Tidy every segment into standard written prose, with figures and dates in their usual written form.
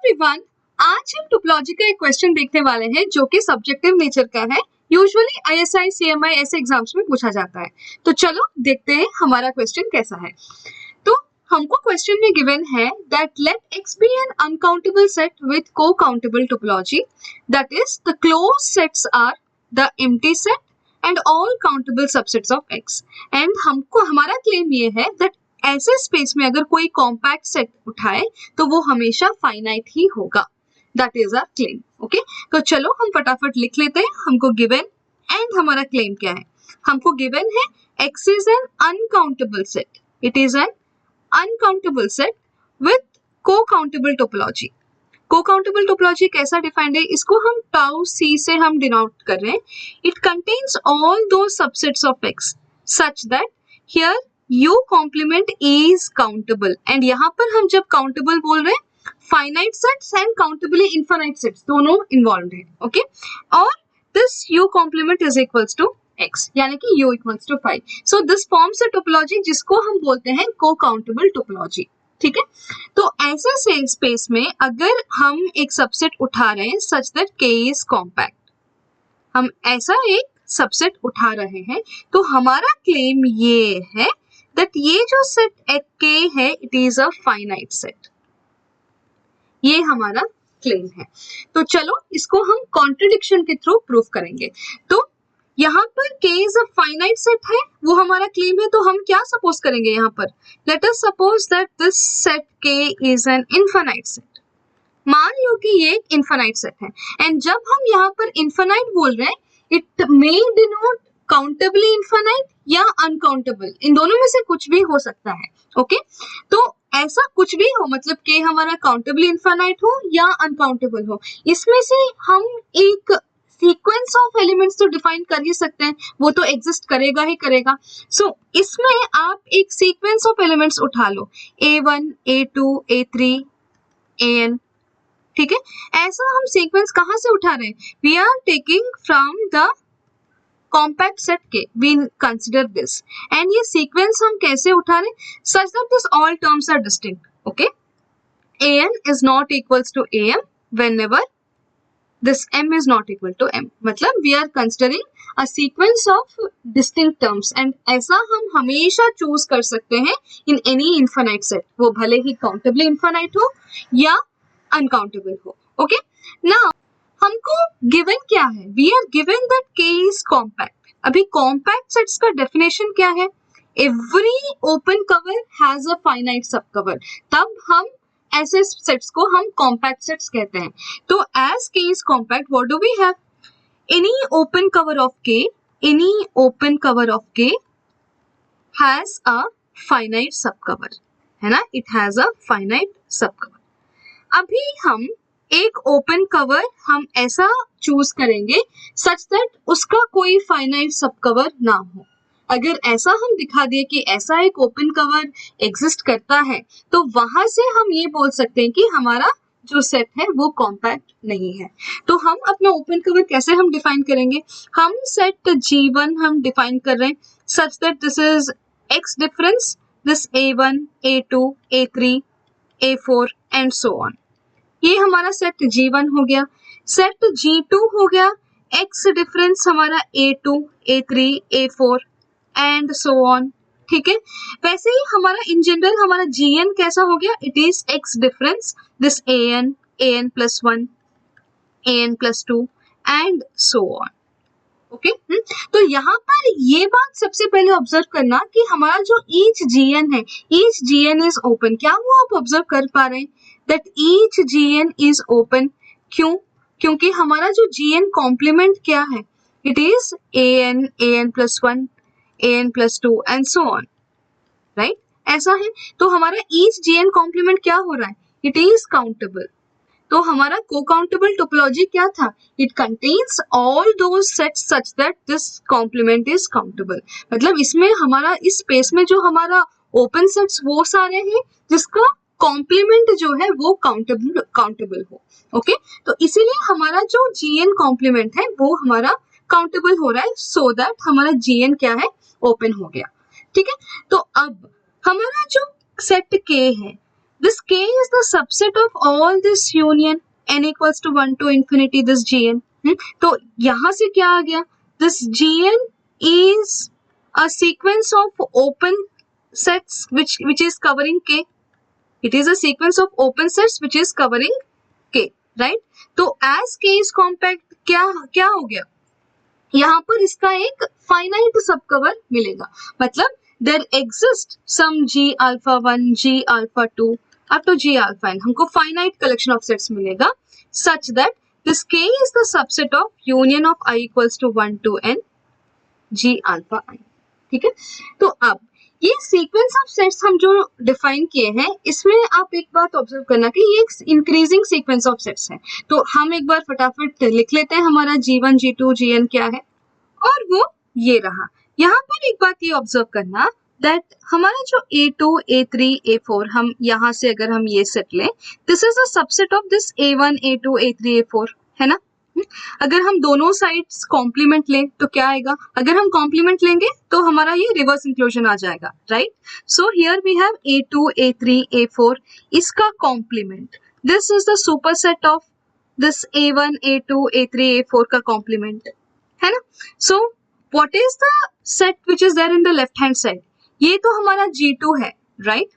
Everyone, आज हम topology का एक क्वेश्चन देखने वाले हैं जो कि सब्जेक्टिव नेचर का है। यूजुअली आईएसआई, सीएमआई ऐसे एग्जाम्स में पूछा जाता है। तो चलो देखते हैं हमारा क्वेश्चन कैसा है। तो हमको क्वेश्चन में गिवन है that let X be an uncountable set with cocountable topology, that is the close sets are the empty set and all countable subsets of X. And हमको हमारा क्लेम ये है दैट ऐसे space में अगर कोई compact set उठाए तो वो हमेशा फाइनाइट ही होगा। That is our claim. Okay, तो चलो हम फटाफट लिख लेते हैं हमको गिवन एंड हमारा क्लेम क्या है। हमको गिवन है x is an uncountable set, it is an uncountable set with को काउंटेबल टोपोलॉजी। को काउंटेबल टोपोलॉजी कैसा डिफाइंड है, इसको हम टाउ सी से हम डिनोट कर रहे हैं। इट कंटेन्स ऑल दो subsets of x such that here U complement is countable. And यहाँ पर हम जब काउंटेबल बोल रहे हैं, finite sets and countably infinite sets दोनों इन्वॉल्व है। ओके, और this U complement is equals to x, यानी कि U equals to 5। So this forms a topology जिसको हम बोलते हैं को काउंटेबल टोपोलॉजी। ठीक है, तो ऐसे से स्पेस में अगर हम एक सबसेट उठा रहे हैं such that K is compact, हम ऐसा एक सबसेट उठा रहे हैं, तो हमारा क्लेम ये है दैट ये जो सेट K है it is a finite set. ये हमारा क्लेम है। तो चलो इसको हम कॉन्ट्रडिक्शन के थ्रू प्रूफ करेंगे। तो यहाँ पर K is a finite set है, वो हमारा क्लेम है। तो हम क्या सपोज करेंगे यहाँ पर, let us suppose that this set K is an infinite set. मान लो कि ये एक इनफाइनाइट सेट है एंड जब हम यहाँ पर इनफाइनाइट बोल रहे हैं, it may denote countably infinite या अनकाउंटेबल, इन दोनों में से कुछ भी हो सकता है। ओके, तो ऐसा कुछ भी हो, मतलब कि हमारा काउंटेबली इनफाइनाइट हो या अनकाउंटेबल हो, इसमें से हम एक सीक्वेंस ऑफ एलिमेंट्स तो डिफाइन कर ही सकते हैं, वो तो एग्जिस्ट करेगा ही करेगा। सो इसमें आप एक सीक्वेंस ऑफ एलिमेंट्स उठा लो, A1, A2, A3, AN। ठीक है, ऐसा हम सीक्वेंस कहाँ से उठा रहे हैं, we are taking from the compact set K, we consider this। and ये सीक्वेंस हम कैसे उठा रहे हैं, such that this all terms are distinct। okay, an is not equals to am whenever this m is not equal to m, मतलब we are considering a sequence of distinct terms and ऐसा हम हमेशा choose कर सकते हैं in any infinite set, वो भले ही countably infinite हो या अनकाउंटेबल हो। ओके, नाउ हमको गिवन क्या है, we are given that K is compact. अभी कॉम्पैक्ट सेट्स का डेफिनेशन क्या है, every open cover has a finite sub cover, तब हम ऐसे सेट्स को हम कॉम्पैक्ट सेट्स कहते हैं। तो as K is compact, what do we have, any open cover of K, any open cover of K has a finite sub cover, है ना, it has a finite sub cover. अभी हम एक open cover हम ऐसा choose करेंगे such that उसका कोई फाइनाइट सब कवर ना हो। अगर ऐसा हम दिखा दिए कि ऐसा एक ओपन कवर एग्जिस्ट करता है, तो वहां से हम ये बोल सकते हैं कि हमारा जो सेट है वो कॉम्पैक्ट नहीं है। तो हम अपना ओपन कवर कैसे हम डिफाइन करेंगे, हम सेट G1 हम डिफाइन कर रहे हैं such that this is X difference, this A1, A2, A3, A4 and so on. ये हमारा सेट G1 हो गया। सेट G2 हो गया X डिफरेंस हमारा A2, A3, A4 and so on. ठीक है, वैसे ही हमारा इन जनरल हमारा Gn कैसा हो गया, it is X difference, this AN, AN plus 1, AN plus 2 and so on. Okay, तो यहाँ पर ये बात सबसे पहले ऑब्जर्व करना कि हमारा जो ईच Gn है, ईच Gn इज ओपन, क्या वो आप ऑब्जर्व कर पा रहे हैं that each Gn is open। क्यों, क्योंकि हमारा जो Gn कॉम्प्लीमेंट क्या है, it is an, an plus 1, an plus 2 and so on, right? ऐसा है, तो हमारा each Gn कॉम्प्लीमेंट क्या हो रहा है, it is countable। तो हमारा को काउंटेबल टोपोलॉजी क्या था, it contains all those sets such that this complement is countable. मतलब इसमें हमारा इस स्पेस में जो हमारा ओपन सेट्स वो सारे हैं जिसका कॉम्प्लीमेंट जो है वो काउंटेबल हो। ओके, तो इसीलिए हमारा जो Gn कॉम्प्लीमेंट है वो हमारा काउंटेबल हो रहा है, सो दैट हमारा Gn क्या है, ओपन हो गया। ठीक है, तो अब हमारा जो सेट K है, This K is the subset of all this union n equals to 1 to infinity this Gn. तो यहाँ से क्या आ गया? This Gn is a sequence of open sets which is covering K. It is a sequence of open sets which is covering K, right? तो as K is compact क्या हो गया? यहाँ पर इसका एक फाइनाइट सब कवर मिलेगा, मतलब there exist some G alpha 1, G alpha 2 up to G alpha n. हमको फाइनाइट कलेक्शन ऑफ सेट्स मिलेगा such that this K is the subset of union of I equals to 1 to n G alpha I. ठीक है, तो अब ये sequence of sets हम जो define किए हैं, इसमें आप एक बात ऑब्जर्व करना कि ये एक इंक्रीजिंग सीक्वेंस ऑफ सेट्स है। तो हम एक बार फटाफट लिख लेते हैं हमारा G1 G2 Gn क्या है, और वो ये रहा। यहाँ पर एक बात ये ऑब्जर्व करना दैट हमारा जो A2 A3 A4, हम यहाँ से अगर हम ये सेट लें, this is a subset of this A1 A2 A3 A4, है ना। अगर हम दोनों साइड्स कॉम्प्लीमेंट लें तो क्या आएगा? अगर हम कॉम्प्लीमेंट लेंगे तो हमारा ये रिवर्स इंक्लूजन आ जाएगा, right. So here we have A2 A3 A4, इसका complement, this is the superset of this A1 A2 A3 A4 का कॉम्प्लीमेंट, है ना। So what is the set which is there in the left hand side? ये तो हमारा G2 है, right.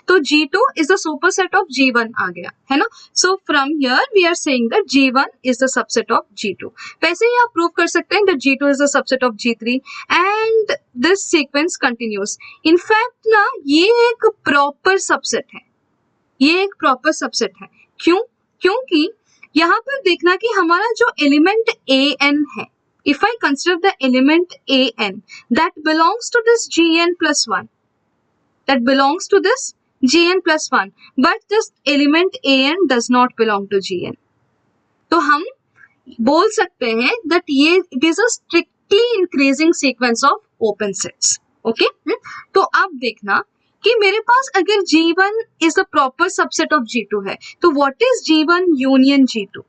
तो G2 is the superset of G1 आ गया, है ना। So from here we are saying that G1 is the subset of G2। वैसे ही आप प्रूव कर सकते हैं that G2 is the subset of G3 and this sequence continuous. In fact ना ये एक प्रॉपर सबसेट है, ये एक प्रॉपर सबसेट है। क्यों? क्योंकि यहाँ पर देखना कि हमारा जो एलिमेंट An है, if I consider the element An that belongs to this Gn plus 1, that belongs to this Gn plus 1, but this element An does not belong to Gn, तो हम बोल सकते हैं that ये it is a strictly increasing sequence of open sets, okay? तो अब देखना कि मेरे पास अगर G1 is the proper subset of G2 है, तो what is G1 union G2?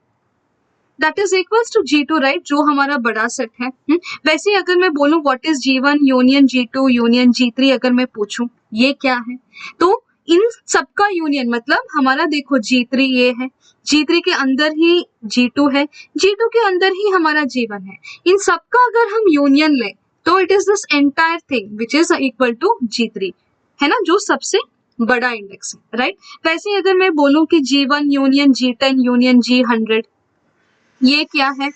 That is equals to G2, right? जो हमारा बड़ा सेट है। वैसे अगर मैं बोलूं what is G1 union G2 union G3, अगर मैं पूछूं ये क्या है, तो इन सबका यूनियन मतलब हमारा देखो G3 ये है, G3 के अंदर ही G2 है, G2 के अंदर ही हमारा G1 है। इन सबका अगर हम यूनियन लें तो it is this entire thing which is equal to G3, है ना, जो सबसे बड़ा इंडेक्स है, राइट। वैसे अगर मैं बोलूं कि G1 union G10 union G100 ये क्या है,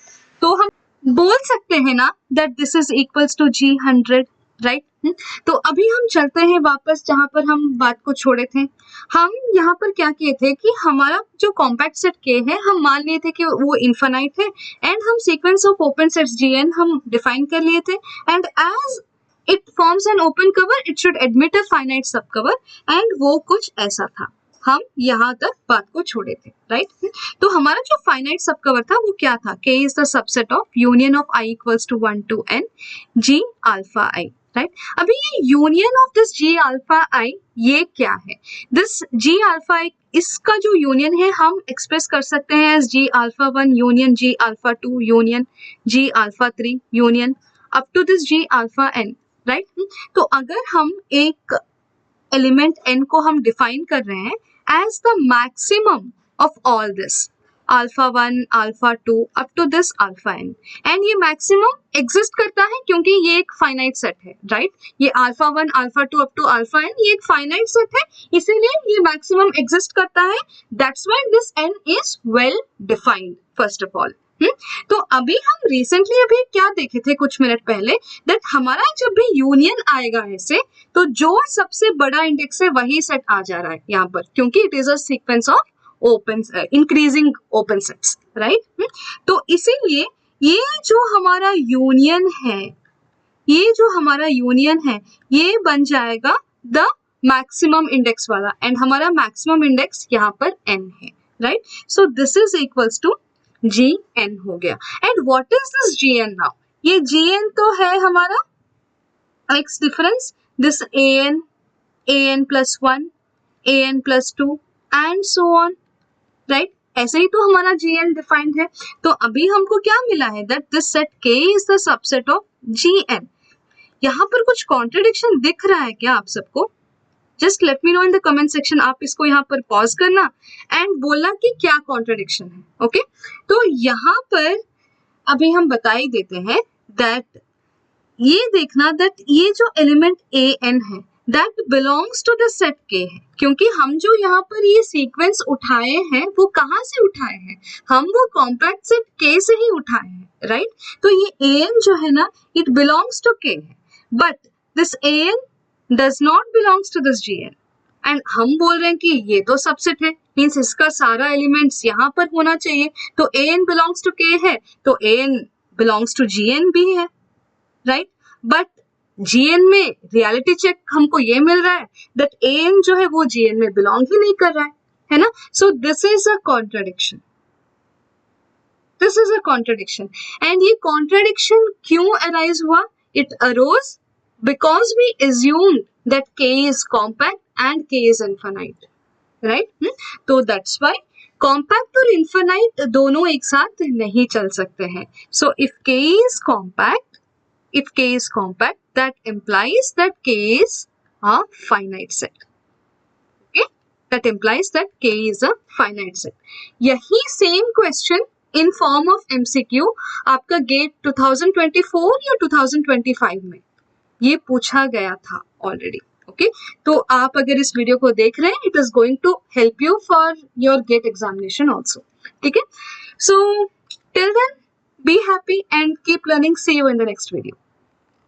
तो हम बोल सकते हैं ना that this is equals to G100, right. तो अभी हम चलते हैं वापस जहां पर हम बात को छोड़े थे। हम यहाँ पर क्या किए थे कि हमारा जो कॉम्पैक्ट सेट K है, हम मान लिए थे कि वो इन्फिनाइट है एंड हम sequence of open sets Gn हम डिफाइन कर लिए थे, and as it forms an open cover it should admit a finite sub cover, and वो कुछ ऐसा था। हम यहाँ तक बात को छोड़े थे, राइट। तो हमारा जो फाइनाइट सब कवर था वो क्या था? K is the subset of union of I equals to 1 to n G alpha I, right. अभी ये union of this G alpha I ये क्या है? दिस G alpha I, इसका जो यूनियन है हम एक्सप्रेस कर सकते हैं as G alpha 1 union G alpha 2 union G alpha 3 union up to this G alpha n, right. तो अगर हम एक एलिमेंट n को हम डिफाइन कर रहे हैं as the maximum of all this alpha 1 alpha 2 up to this alpha n, and ये maximum exist करता है क्योंकि ये एक finite set है, right? ये alpha 1 alpha 2 up to alpha n ये एक finite set है, इसीलिए ये maximum exist करता है। That's why this n is well defined first of all। तो अभी हम रिसेंटली अभी क्या देखे थे कुछ मिनट पहले, दैट हमारा जब भी यूनियन आएगा ऐसे, तो जो सबसे बड़ा इंडेक्स है वही सेट आ जा रहा है यहाँ पर, क्योंकि it is a sequence of open increasing open sets, right. तो इसीलिए ये जो हमारा यूनियन है, ये जो हमारा यूनियन है ये बन जाएगा द मैक्सिमम इंडेक्स वाला, एंड हमारा मैक्सिमम इंडेक्स यहाँ पर n है, right. So this is equals to Gn हो गया। And what is this Gn now? ये Gn तो है हमारा x difference, this an plus 1 an plus 2 and so on, right. ऐसे ही तो हमारा Gn डिफाइंड है। तो अभी हमको क्या मिला है that this set K is the subset of Gn। यहाँ पर कुछ कॉन्ट्रडिक्शन दिख रहा है क्या आप सबको? Just let me know in the comment section. आप इसको यहाँ पर पॉज करना एंड बोलना कि क्या कॉन्ट्रडिक्शन है। ओके, तो यहाँ पर अभी हम बता ही देते हैं दैट ये देखना दैट ये जो एलिमेंट ए एन है that belongs to the set K है, क्योंकि हम जो यहाँ पर ये सीक्वेंस उठाए हैं वो कहाँ से उठाए हैं, हम वो कॉम्पैक्ट सेट के से ही उठाए हैं, राइट। तो ये ए एन जो है ना इट बिलोंग्स टू के है, but this a n does not belongs to this G n. And हम बोल रहे हैं कि ये तो सबसेट है, मीन्स इसका सारा एलिमेंट्स यहाँ पर होना चाहिए, तो ए एन बिलोंग्स टू के है तो A N belongs to G N भी है, राइट। बट जीएन में रियलिटी चेक हमको ये मिल रहा है दैट एन जो है वो जीएन में बिलोंग ही नहीं कर रहा है ना। So this is a contradiction, this is a contradiction. And ये कॉन्ट्रडिक्शन क्यों अराइज हुआ? It arose because we assumed that k is compact and k is infinite, right? तो that's why compact और infinite दोनों एक साथ नहीं चल सकते हैं। So if k is compact, that implies that k is a finite set. Okay, that implies that k is a finite set. यही same question in form of MCQ आपका गेट 2024 या 2025 में ये पूछा गया था ऑलरेडी। ओके, तो आप अगर इस वीडियो को देख रहे हैं it is going to help you for your GATE examination also. ठीक है, so till then be happy and keep learning. See you in the next video.